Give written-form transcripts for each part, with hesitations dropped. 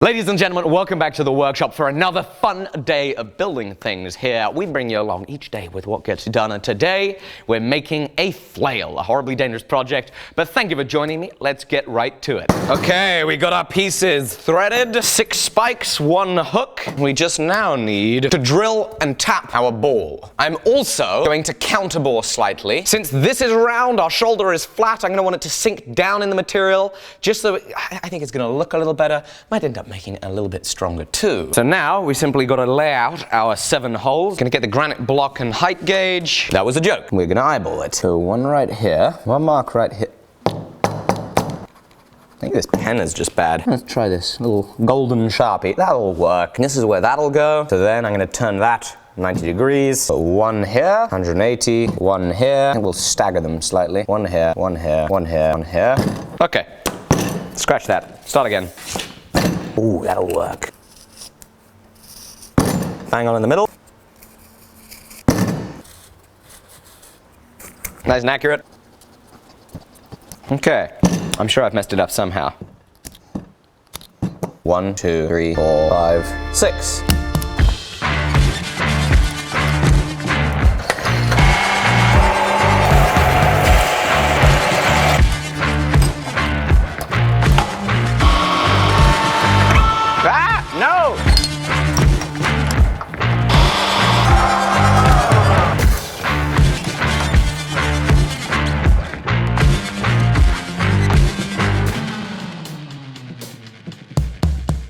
Ladies and gentlemen, welcome back to the workshop for another fun day of building things here. We bring you along each day with what gets done, and today we're making a flail, a horribly dangerous project, but thank you for joining me. Let's get right to it. Okay, we got our pieces threaded, 6 spikes, 1 hook. We just now need to drill and tap our ball. I'm also going to counterbore slightly. Since this is round, our shoulder is flat, I'm going to want it to sink down in the material, just so I think it's going to look a little better. Might end up making it a little bit stronger too. So now we simply got to lay out our 7 holes. Gonna get the granite block and height gauge. That was a joke. We're gonna eyeball it. So 1 right here, 1 mark right here. I think this pen is just bad. Let's try this little golden Sharpie. That'll work. And this is where that'll go. So then I'm gonna turn that 90 degrees. So 1 here, 180, 1 here. And we'll stagger them slightly. 1 here, 1 here, 1 here, 1 here. Okay, scratch that. Start again. Ooh, that'll work. Bang on in the middle. Nice and accurate. Okay, I'm sure I've messed it up somehow. 1, 2, 3, 4, 5, 6.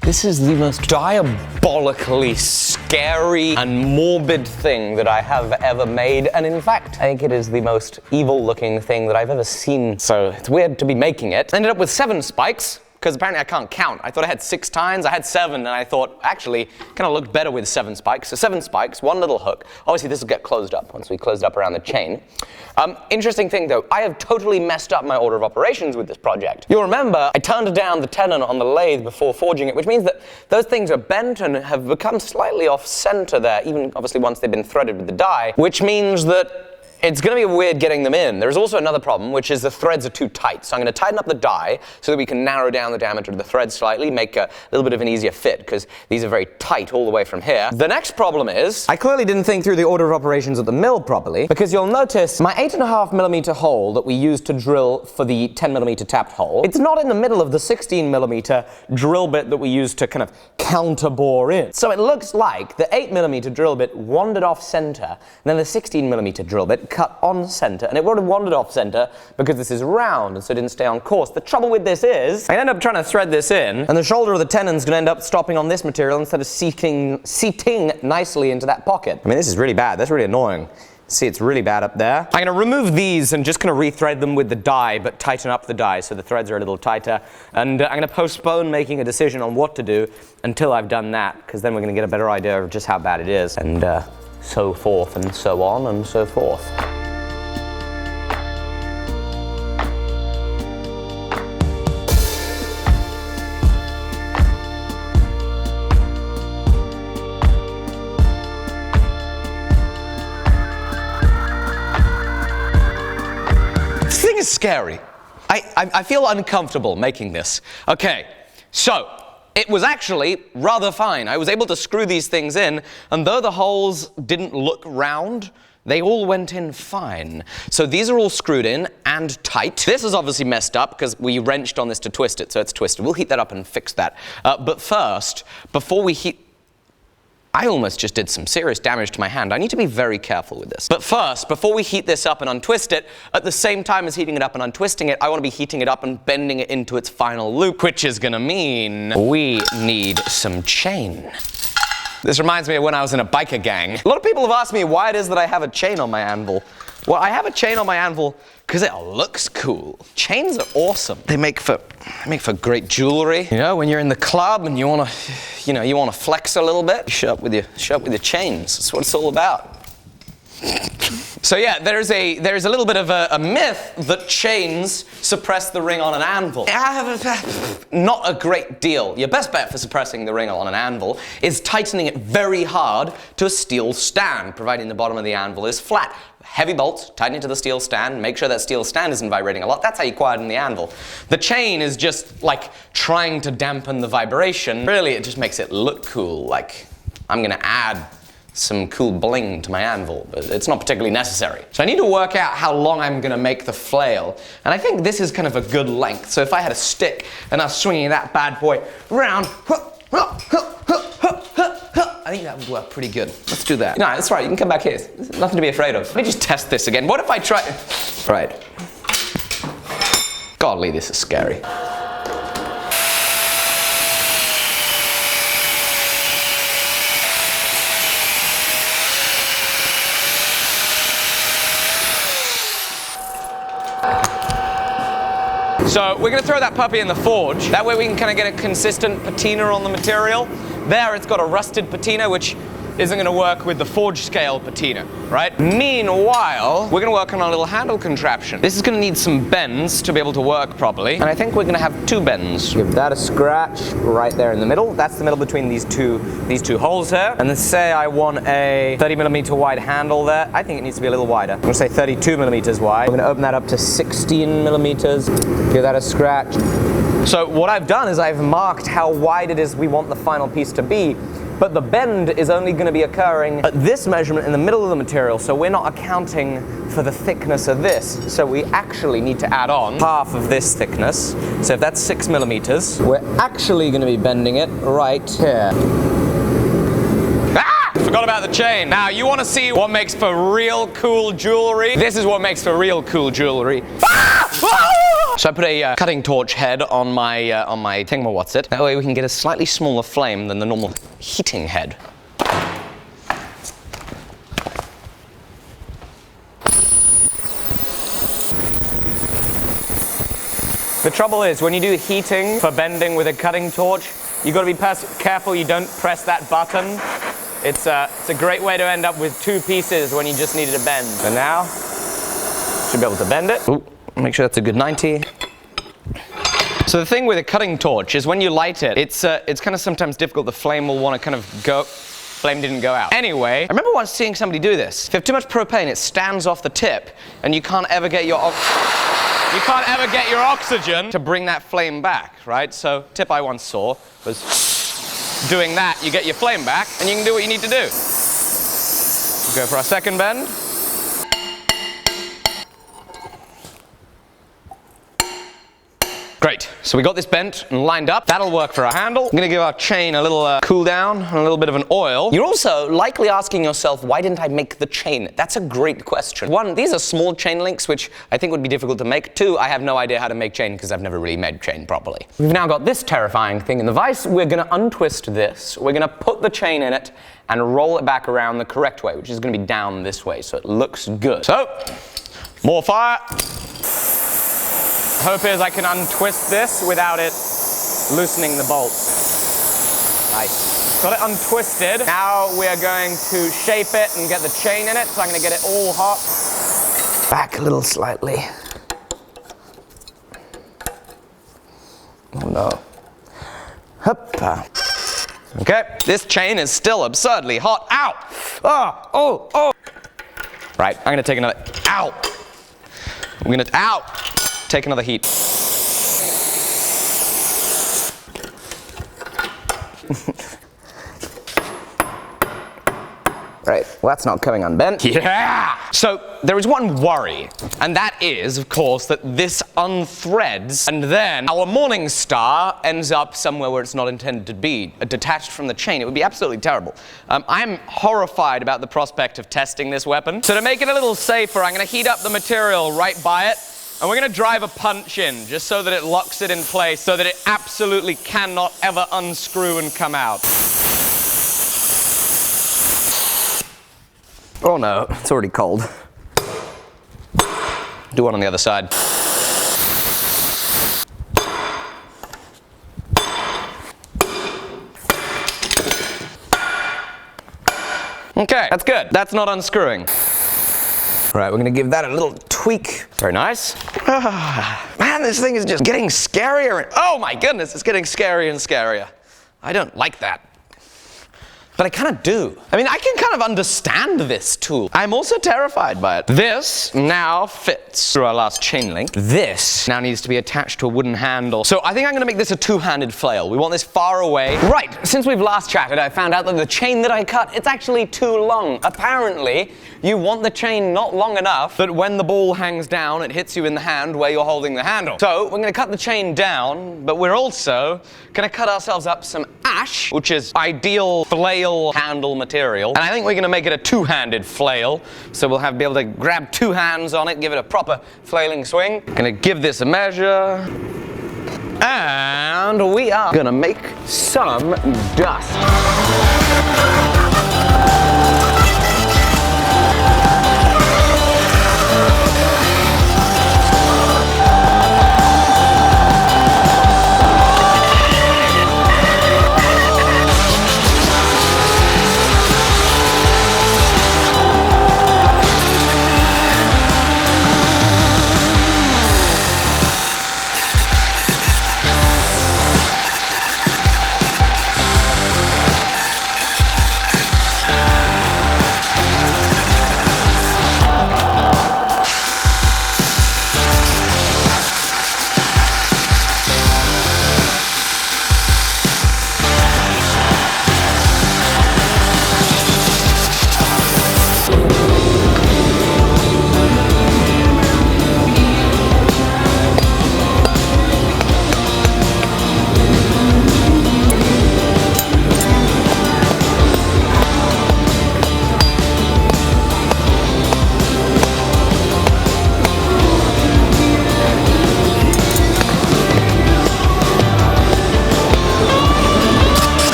This is the most diabolically scary and morbid thing that I have ever made, and in fact, I think it is the most evil-looking thing that I've ever seen, so it's weird to be making it. I ended up with 7 spikes, because apparently I can't count. I thought I had 6 tines, I had 7, and I thought, actually, kind of looked better with 7 spikes. So 7 spikes, 1 little hook. Obviously, this will get closed up once we closed up around the chain. Interesting thing, though, I have totally messed up my order of operations with this project. You'll remember, I turned down the tenon on the lathe before forging it, which means that those things are bent and have become slightly off-center there, even obviously once they've been threaded with the die, which means that it's going to be weird getting them in. There's also another problem, which is the threads are too tight. So I'm going to tighten up the die so that we can narrow down the diameter of the thread slightly, make a little bit of an easier fit, because these are very tight all the way from here. The next problem is, I clearly didn't think through the order of operations at the mill properly, because you'll notice my 8.5mm hole that we used to drill for the 10mm tapped hole, it's not in the middle of the 16mm drill bit that we used to kind of counterbore in. So it looks like the 8mm drill bit wandered off center, and then the 16mm drill bit cut on center, and it would have wandered off center because this is round and so it didn't stay on course. The trouble with this is, I end up trying to thread this in, and the shoulder of the tenon's going to end up stopping on this material instead of seating nicely into that pocket. I mean, this is really bad. That's really annoying. See, it's really bad up there. I'm going to remove these and just kind of rethread them with the die, but tighten up the die so the threads are a little tighter. And I'm going to postpone making a decision on what to do until I've done that, because then we're going to get a better idea of just how bad it is. And so forth and so on and so forth. This thing is scary. I feel uncomfortable making this. Okay, so it was actually rather fine. I was able to screw these things in, and though the holes didn't look round, they all went in fine. So these are all screwed in and tight. This is obviously messed up because we wrenched on this to twist it, so it's twisted. We'll heat that up and fix that. But first, before we heat... I almost just did some serious damage to my hand. I need to be very careful with this. But first, before we heat this up and untwist it, at the same time as heating it up and untwisting it, I want to be heating it up and bending it into its final loop, which is going to mean we need some chain. This reminds me of when I was in a biker gang. A lot of people have asked me why it is that I have a chain on my anvil. Well, I have a chain on my anvil because it looks cool. Chains are awesome. They make for great jewelry. You know, when you're in the club and you want to flex a little bit, you show up with your chains. That's what it's all about. So yeah, there's a little bit of a myth that chains suppress the ring on an anvil. Not a great deal. Your best bet for suppressing the ring on an anvil is tightening it very hard to a steel stand, providing the bottom of the anvil is flat. Heavy bolts, tighten it to the steel stand, make sure that steel stand isn't vibrating a lot. That's how you quieten the anvil. The chain is just like trying to dampen the vibration. Really, it just makes it look cool, like I'm gonna add some cool bling to my anvil, but it's not particularly necessary. So I need to work out how long I'm gonna make the flail, and I think this is kind of a good length. So if I had a stick and I was swinging that bad boy around, I think that would work pretty good. Let's do that. No, that's right, you can come back here. There's nothing to be afraid of. Let me just test this again. What if I try... Right. Godly, this is scary. So we're going to throw that puppy in the forge. That way we can kind of get a consistent patina on the material. There it's got a rusted patina, which isn't going to work with the forge scale patina, right? Meanwhile, we're going to work on a little handle contraption. This is going to need some bends to be able to work properly. And I think we're going to have 2 bends. Give that a scratch right there in the middle. That's the middle between these two holes here. And then say I want a 30mm wide handle there. I think it needs to be a little wider. I'm going to say 32mm wide. I'm going to open that up to 16mm. Give that a scratch. So what I've done is I've marked how wide it is we want the final piece to be. But the bend is only going to be occurring at this measurement in the middle of the material, so we're not accounting for the thickness of this. So we actually need to add on half of this thickness. So if that's 6mm, we're actually going to be bending it right here. Forgot about the chain. Now, you want to see what makes for real cool jewelry? This is what makes for real cool jewelry. So I put a cutting torch head on my thingamawhatsit. That way we can get a slightly smaller flame than the normal heating head. The trouble is, when you do heating for bending with a cutting torch, you've got to be careful you don't press that button. It's a great way to end up with 2 pieces when you just needed to bend. So now, should be able to bend it. Ooh, make sure that's a good 90. So the thing with a cutting torch is when you light it, it's kind of sometimes difficult. The flame will want to kind of go. Flame didn't go out. Anyway, I remember once seeing somebody do this. If you have too much propane, it stands off the tip, and you can't ever get your oxygen to bring that flame back, right? So tip I once saw was doing that. You get your flame back, and you can do what you need to do. We'll go for our second bend. Great, so we got this bent and lined up. That'll work for our handle. I'm gonna give our chain a little cool down and a little bit of an oil. You're also likely asking yourself, why didn't I make the chain? That's a great question. 1, these are small chain links, which I think would be difficult to make. 2, I have no idea how to make chain because I've never really made chain properly. We've now got this terrifying thing in the vise. We're gonna untwist this. We're gonna put the chain in it and roll it back around the correct way, which is gonna be down this way, so it looks good. So, more fire. Hope is I can untwist this without it loosening the bolts. Nice. Got it untwisted. Now we are going to shape it and get the chain in it, so I'm going to get it all hot. Back a little slightly. Oh no. Hoppa. Okay, this chain is still absurdly hot. Ow! Oh! Right, I'm going to take another. Ow! I'm going to. Ow! Take another heat. Right, well that's not coming unbent. Yeah! So there is one worry, and that is, of course, that this unthreads, and then our morning star ends up somewhere where it's not intended to be, detached from the chain. It would be absolutely terrible. I'm horrified about the prospect of testing this weapon. So to make it a little safer, I'm going to heat up the material right by it, and we're going to drive a punch in, just so that it locks it in place, so that it absolutely cannot ever unscrew and come out. Oh no, it's already cold. Do one on the other side. Okay, that's good. That's not unscrewing. Right, we're gonna give that a little tweak. Very nice. Man, this thing is just getting scarier. Oh my goodness, it's getting scarier and scarier. I don't like that. But I kind of do. I mean, I can kind of understand this tool. I'm also terrified by it. This now fits through our last chain link. This now needs to be attached to a wooden handle. So I think I'm gonna make this a two-handed flail. We want this far away. Right, since we've last chatted, I found out that the chain that I cut, it's actually too long. Apparently, you want the chain not long enough that when the ball hangs down, it hits you in the hand where you're holding the handle. So we're gonna cut the chain down, but we're also gonna cut ourselves up some ash, which is ideal flail handle material. And I think we're gonna make it a two-handed flail. So we'll be able to grab two hands on it, give it a proper flailing swing. Gonna give this a measure. And we are gonna make some dust.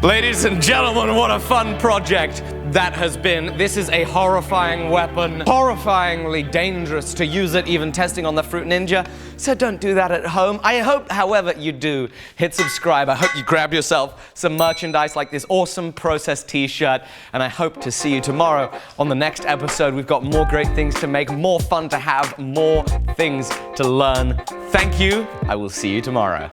Ladies and gentlemen, what a fun project that has been. This is a horrifying weapon, horrifyingly dangerous to use it, even testing on the Fruit Ninja. So don't do that at home. I hope, however, you do hit subscribe. I hope you grab yourself some merchandise like this awesome Process t-shirt, and I hope to see you tomorrow on the next episode. We've got more great things to make, more fun to have, more things to learn. Thank you. I will see you tomorrow.